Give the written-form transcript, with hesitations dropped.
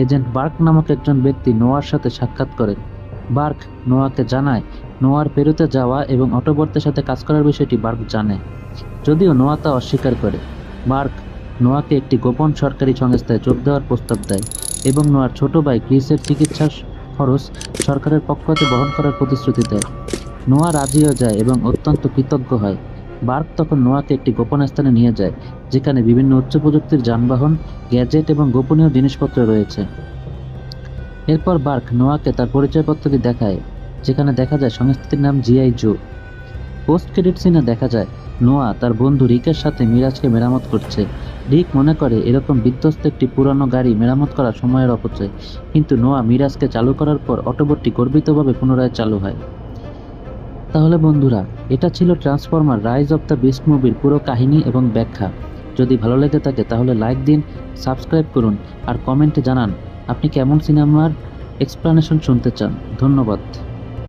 Agent bark নামক একজন ব্যক্তি নোয়ার সাথে সাক্ষাৎ করেন। বার্ক নোয়াকে জানায় নোয়ার পেরুতে যাওয়া এবং অটোবটের সাথে কাজ করার বিষয়টি বার্ক জানে, যদিও নোয়া তা অস্বীকার করে। বার্ক নোয়াকে একটি গোপন সরকারি সংস্থায় যোগ দেওয়ার প্রস্তাব দেয় এবং নোয়ার ছোট ভাই ক্রিসের চিকিৎসার খরচ সরকারের পক্ষ হতে বহন করার প্রতিশ্রুতি দেয়। নোয়া রাজিও যায় এবং অত্যন্ত কৃতজ্ঞ হয়। বার্ক তখন নোয়াকে একটি গোপন স্থানে নিয়ে যায়, যেখানে বিভিন্ন উচ্চ প্রযুক্তির যানবাহন, গ্যাজেট এবং গোপনীয় জিনিসপত্র রয়েছে। এরপর বার্ক নোয়াকে তার পরিচয়পত্রটি দেখায়, যেখানে দেখা যায় সংস্থাটির নাম জিআই জো। পোস্ট ক্রেডিট সিনে দেখা যায় নোয়া তার বন্ধু রিকের সাথে মিরাজকে মেরামত করছে। রিক মনে করে এরকম বিধ্বস্ত একটি পুরানো গাড়ি মেরামত করা সময়ের অপচয়, কিন্তু নোয়া মিরাজকে চালু করার পর অটোবটটি গর্বিতভাবে পুনরায় চালু হয়। তাহলে বন্ধুরা, এটা ছিল transformer rise of the beast মুভির পুরো কাহিনী এবং ব্যাখ্যা। যদি ভালো লেগে থাকে তাহলে লাইক দিন, সাবস্ক্রাইব করুন আর কমেন্টে জানান আপনি কেমন সিনেমার এক্সপ্লানেশন শুনতে চান। ধন্যবাদ।